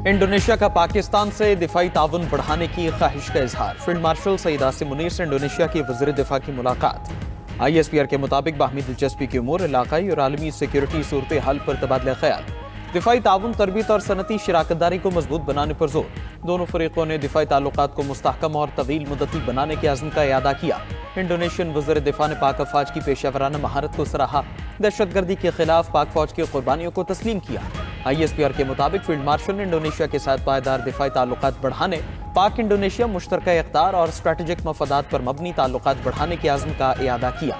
Indonesia का पाकिस्तान से दिफाई ताउन बढ़ाने की ख्वाहिश का इजहार। फील्ड मार्शल सईद आसिम मुनीर से इंडोनेशिया की वज़ीर दिफा की मुलाकात। ISPR के मुताबिक बाहमी दिलचस्पी की उमूर, इलाकाई और आलमी सिक्योरिटी सूरत हाल पर तबादला ख्याल। दिफाई ताउन, तरबियत और सनती शराकतदारी को मजबूत बनाने पर जोर। दोनों फरीकों ने दिफाई ताल्लुकात को मुस्तहकम और तवील मुद्दती बनाने के अज़्म का इयादा किया। इंडोनेशियन वज़ीर दिफा ने पाक अफवाज की पेशावराना महारत को सराहा। दहशतगर्दी के खिलाफ पाक फौज की कुर्बानियों को तस्लीम किया। ISPR के मुताबिक फील्ड मार्शल ने इंडोनेशिया के साथ पायदार दिफाई ताल्लुकात बढ़ाने, पाक इंडोनेशिया मुश्तरका इख्तियार और स्ट्रेटेजिक मफादात पर मबनी ताल्लुकात बढ़ाने के अज़्म का इयादा किया।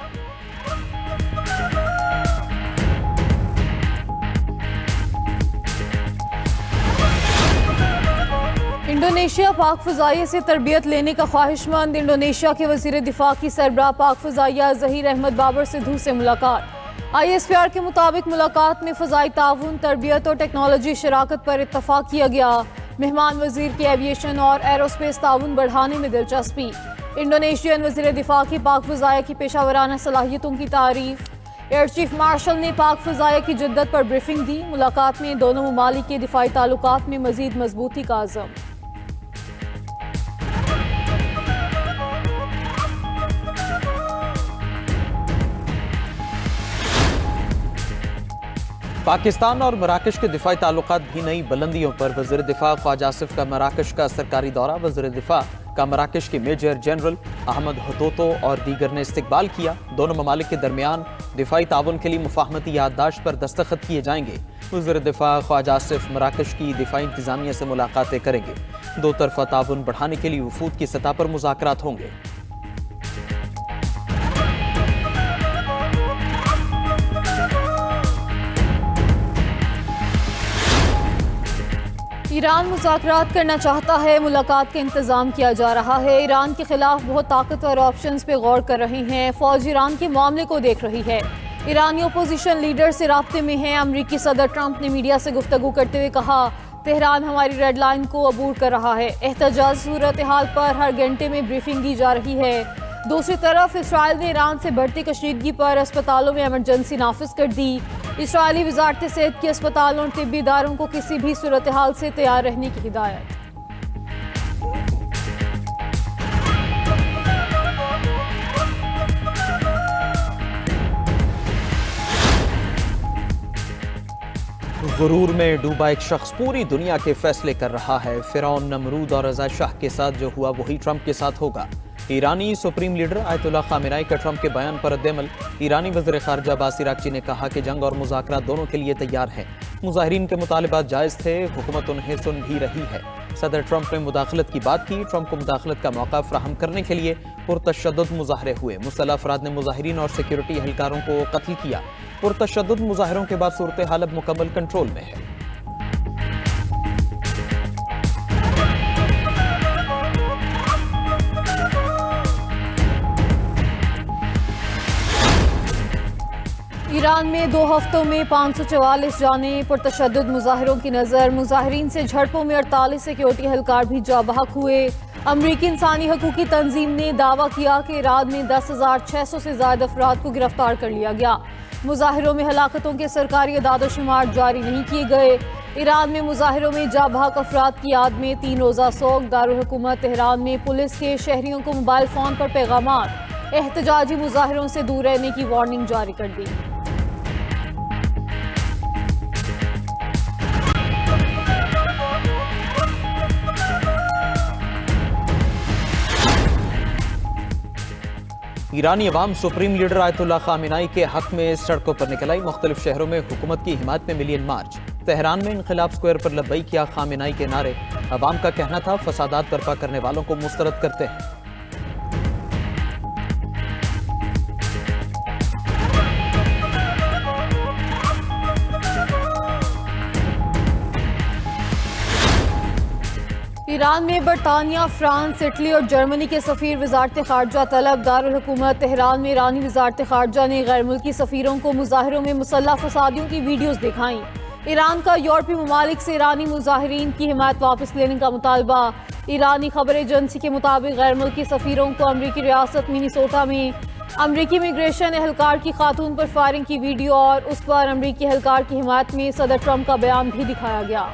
इंडोनेशिया पाक फ़ज़ाइया से तरबियत लेने का ख्वाहिशमंद। इंडोनेशिया के वज़ीर दिफा की सरबराह पाक फ़ज़ाइया ज़हीर अहमद बाबर सिद्धू से मुलाकात। ISPR के मुताबिक मुलाकात में फ़ज़ाई ताउन, तरबियत और टेक्नोलॉजी शराकत पर इत्तफ़ाक़ किया गया। मेहमान वज़ीर की एविएशन और एरोस्पेस ताउन बढ़ाने में दिलचस्पी। इंडोनेशियन वज़ीर दिफा की पाक फ़ज़ाइया की पेशावराना सलाहियतों की तारीफ़। एयर चीफ मार्शल ने पाक फ़ज़ाइया की जिद्दत पर ब्रीफिंग दी। मुलाकात में दोनों ममालिक के दिफाई ताल्लुकात में मज़ीद मजबूती का अज़्म। पाकिस्तान और मराकश के दिफाई ताल्लुकात भी नई बुलंदियों पर। वज़ीर दिफा ख्वाजा आसिफ का मराकश का सरकारी दौरा। वज़ीर दिफा का मराकश के मेजर जनरल अहमद हतोतो और दीगर ने इस्तकबाल किया। दोनों ममालिक के दरमियान दिफाई ताउन के लिए मुफाहमती याददाश्त पर दस्तखत किए जाएंगे। वज़ीर दिफा ख्वाजा आसिफ मराकश की दिफाई इंतजामिया से मुलाकातें करेंगे। दो तरफा ताउन बढ़ाने के लिए वफूद की सतह पर मुज़ाकरात होंगे। ईरान मुज़ाकरात करना चाहता है, मुलाकात का इंतज़ाम किया जा रहा है। ईरान के खिलाफ बहुत ताकतवर ऑप्शंस पे गौर कर रहे हैं। फ़ौज ईरान के मामले को देख रही है। ईरानी अपोजिशन लीडर से राब्ते में है। अमरीकी सदर ट्रंप ने मीडिया से गुफ्तगू करते हुए कहा, तेहरान हमारी रेड लाइन को अबूर कर रहा है। एहतजाज सूरत हाल पर हर घंटे में ब्रीफिंग दी जा रही है। दूसरी तरफ इसराइल ने ईरान से बढ़ती कशीदगी पर अस्पतालों में एमरजेंसी नाफिज कर दी। इसराइली वजारत सेहत की अस्पतालों और तिब्बी इदारों को किसी भी सूरत हाल से तैयार रहने की हिदायत। गुरूर में डूबा एक शख्स पूरी दुनिया के फैसले कर रहा है। फिरौन, नमरूद और रज़ा शाह के साथ जो हुआ वही ट्रंप के साथ होगा। ईरानी सुप्रीम लीडर आयतुल्लाह खामेनेई का ट्रंप के बयान पर रद्द-ए-अमल। ईरानी वज़ीर ख़ारिजा अब्बास इराक़ची ने कहा कि जंग और मुज़ाकरात दोनों के लिए तैयार हैं। मुज़ाहिरीन के मुतालिबात जायज़ थे, हुकूमत उन्हें सुन भी रही है। सदर ट्रंप ने मुदाखलत की बात की। ट्रंप को मुदाखलत का मौका फ्राहम करने के लिए पुरतशद्दुद मुज़ाहरे हुए। मुसल्लह अफराद ने मुज़ाहिरीन और सिक्योरिटी एहलकारों को कत्ल किया। पुरतशद्दुद मुज़ाहरों के बाद सूरत हाल अब मुकम्मल कंट्रोल में है। ईरान में 2 हफ्तों में 544 जाने। पुरतशद्दुद मुजाहिरों की नज़र। मुजाहिरीन से झड़पों में 48 सिक्योरिटी एहलकार भी जा बहक हुए। अमरीकी इंसानी हकूकी तंजीम ने दावा किया कि ईरान में 10,600 से ज़्यादा अफराद को गिरफ्तार कर लिया गया। मुजाहिरों में हलाकतों के सरकारी अदाद-ओ-शुमार जारी नहीं किए गए। ईरान में मुजाहिरों में जा बहक अफराद की याद में 3 रोज़ा सोग। दारुल हुकूमत तेहरान में पुलिस के शहरियों को मोबाइल फ़ोन पर पैगामात, एहतजाजी मुजाहिरों से दूर रहने की वार्निंग जारी कर दी। ईरानी अवाम सुप्रीम लीडर आयतुल्लाह खामेनेई के हक में सड़कों पर निकल आई। मुख्तलिफ शहरों में हुकूमत की हिमायत में मिलियन मार्च। तेहरान में इनकलाब स्क्वायर पर लब्बैक किया खामेनेई के नारे। अवाम का कहना था फसादात बर्पा करने वालों को मुस्तरद करते हैं। ईरान में बरतानिया, फ्रांस, इटली और जर्मनी के सफ़ीर वजारत ख़ारजा तलब। दारुल हुकूमत तेहरान में ईरानी वजारत ख़ारजा ने गैर मुल्की सफ़ीरों को मुज़ाहिरों में मुसल्लह फसादियों की वीडियोज़ दिखाईं। ईरान का यूरोपीय ममालिक से ईरानी मुज़ाहिरीन की हिमायत वापस लेने का मुतालबा। ईरानी खबर एजेंसी के मुताबिक गैर मुल्की सफ़ीरों को अमरीकी रियासत मिनीसोटा में अमरीकी इमिग्रेशन एहलकार की खातून पर फायरिंग की वीडियो और उस पर अमरीकी एहलकार की हिमायत में सदर ट्रंप का बयान भी दिखाया गया।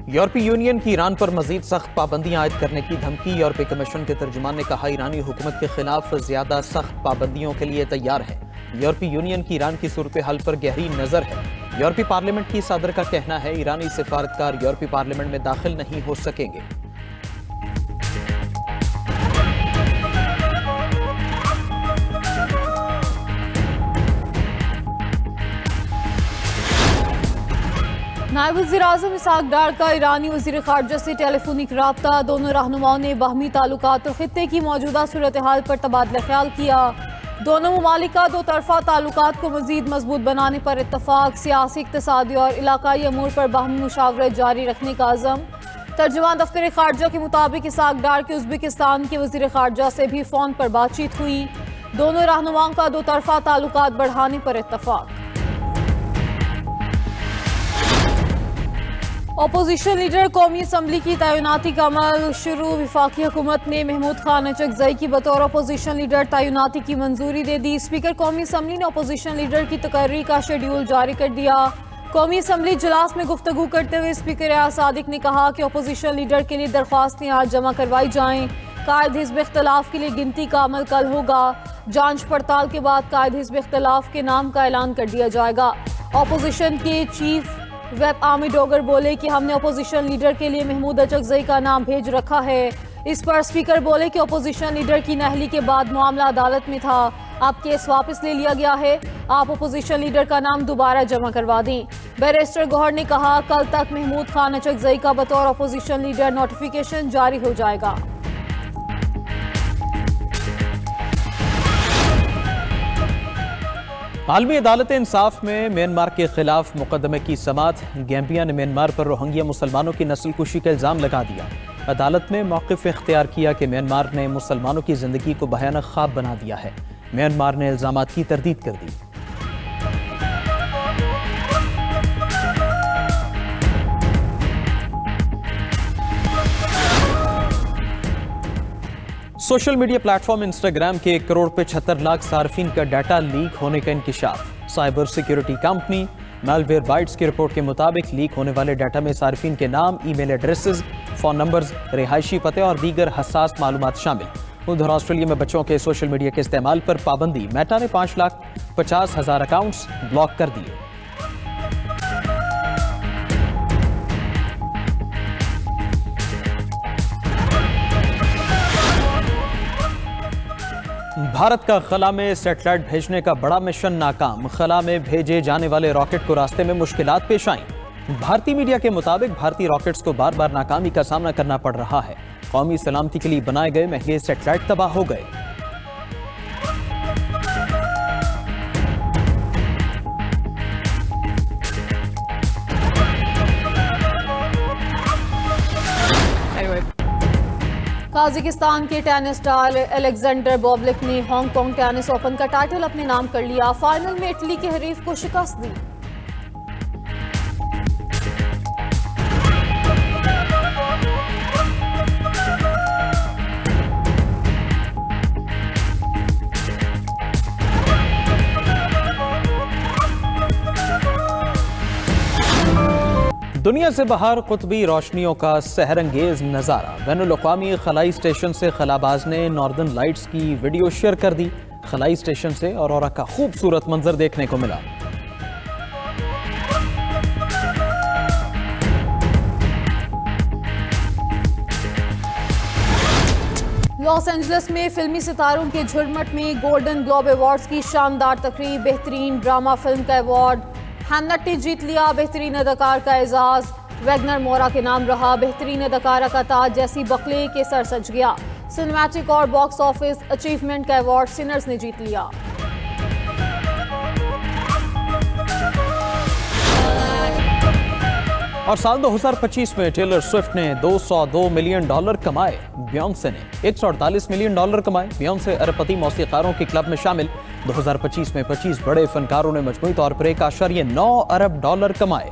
यूरोपीय यूनियन की ईरान पर मजीद सख्त पाबंदियां आयद करने की धमकी। यूरोपीय कमीशन के तर्जुमान ने कहा, ईरानी हुकूमत के खिलाफ ज्यादा सख्त पाबंदियों के लिए तैयार है। यूरोपीय यूनियन की ईरान की सूरत हाल पर गहरी नजर है। यूरोपीय पार्लियामेंट की सदर का कहना है, ईरानी सिफारतकार यूरोपीय पार्लियामेंट में दाखिल नहीं हो सकेंगे। नायब वज़ीर-ए-आज़म इसहाक डार का ईरानी वज़ीर ख़ारजा से टेलीफोनिक राब्ता। दोनों रहनुमाओं ने बाहमी ताल्लुकात और खित्ते की मौजूदा सूरत हाल पर तबादला ख्याल किया। दोनों ममालिक का दो तरफ़ा ताल्लुकात को मज़ीद मजबूत बनाने पर इत्तफ़ाक़। सियासी, इक़्तिसादी और इलाकाई अमूर पर बाहमी मुशावरत जारी रखने का अज़म। तर्जुमान दफ्तर ख़ारजा के मुताबिक इसहाक डार के उज़्बेकिस्तान के वज़ीर ख़ारजा से भी फ़ोन पर बातचीत हुई। दोनों रहनुमाओं का दो तरफ़ा ताल्लुकात बढ़ाने पर इत्तफ़ाक़। अपोजिशन लीडर कौमी असम्बली की तैनाती का अमल शुरू। वफाकी हुकूमत ने महमूद खान अचकजई की बतौर अपोजिशन लीडर तैनाती की मंजूरी दे दी। स्पीकर कौमी असम्बली ने अपोजिशन लीडर की तकर्री का शेड्यूल जारी कर दिया। कौमी असम्बली इजलास में गुफ्तगू करते हुए स्पीकर रियाज सादिक ने कहा कि अपोजिशन लीडर के लिए दरख्वास्तें आज जमा करवाई जाएं। कायद हिज़्ब इख्तलाफ के लिए गिनती का अमल कल होगा। जांच पड़ताल के बाद कायद हिज़्ब इख्तलाफ के नाम का ऐलान कर दिया जाएगा। अपोजिशन के चीफ वेब आमी डोगर बोले कि हमने अपोजिशन लीडर के लिए महमूद अचकजई का नाम भेज रखा है। इस पर स्पीकर बोले कि अपोजिशन लीडर की नहली के बाद मामला अदालत में था, अब केस वापस ले लिया गया है। आप अपोजिशन लीडर का नाम दोबारा जमा करवा दें। बैरिस्टर गौहर ने कहा, कल तक महमूद खान अचकजई का बतौर अपोजिशन लीडर नोटिफिकेशन जारी हो जाएगा। आलमी अदालत इंसाफ में म्यांमार के खिलाफ मुकदमे की समाअत। गैम्बिया ने म्यांमार पर रोहिंग्या मुसलमानों की नस्लकुशी का इल्जाम लगा दिया। अदालत ने मौक़िफ़ इख्तियार किया कि म्यांमार ने मुसलमानों की जिंदगी को भयानक ख्वाब बना दिया है। म्यांमार ने इल्जामात की तरदीद कर दी। सोशल मीडिया प्लेटफॉर्म इंस्टाग्राम के 1,75,00,000 सार्फिन का डाटा लीक होने का इंकिशाफ। Cyber security company Malwarebytes की रिपोर्ट के मुताबिक लीक होने वाले डाटा में सार्फिन के नाम, ईमेल एड्रेसेस, फ़ोन नंबर्स, रिहायशी पते और दीगर हसास मालूमात शामिल। उधर ऑस्ट्रेलिया में बच्चों के सोशल मीडिया के इस्तेमाल पर पाबंदी। मेटा ने 5,50,000 अकाउंट्स ब्लॉक कर दिए। भारत का खला में सैटेलाइट भेजने का बड़ा मिशन नाकाम। खला में भेजे जाने वाले रॉकेट को रास्ते में मुश्किलात पेश आईं। भारतीय मीडिया के मुताबिक भारतीय रॉकेट्स को बार बार नाकामी का सामना करना पड़ रहा है। कौमी सलामती के लिए बनाए गए महंगे सैटेलाइट तबाह हो गए। काज़ाकिस्तान के टेनिस स्टार अलेक्जेंडर बोबलिक ने हांगकांग टेनिस ओपन का टाइटल अपने नाम कर लिया। फाइनल में इटली के हरीफ को शिकस्त दी। दुनिया से बाहर कुतबी रोशनियों का सहरंगेज नज़ारा। बैनुल-अक़वामी खलाई स्टेशन से खलाबाज ने नॉर्दर्न लाइट्स की वीडियो शेयर कर दी। खलाई स्टेशन से औरोरा का खूबसूरत मंजर देखने को मिला। लॉस एंजलिस में फिल्मी सितारों के झुरमट में गोल्डन ग्लोब अवार्ड्स की शानदार तकरीब। बेहतरीन ड्रामा फिल्म का अवार्ड हैमनेट ने जीत लिया। बेहतरीन अदाकार का एजाज वैगनर मोरा के नाम रहा। बेहतरीन अदाकारा का ताज जैसी बकले के सर सज गया। सिनेमैटिक और बॉक्स ऑफिस अचीवमेंट का अवार्ड सिनर्स ने जीत लिया। और साल 2025 में टेलर स्विफ्ट ने $202 मिलियन कमाए। बियॉन्से ने $148 मिलियन कमाए। बियॉन्से अरबपति मौसीकारों के क्लब में शामिल। 2025 में 25 बड़े फनकारों ने मजमूई तौर पर $1.9 अरब कमाए।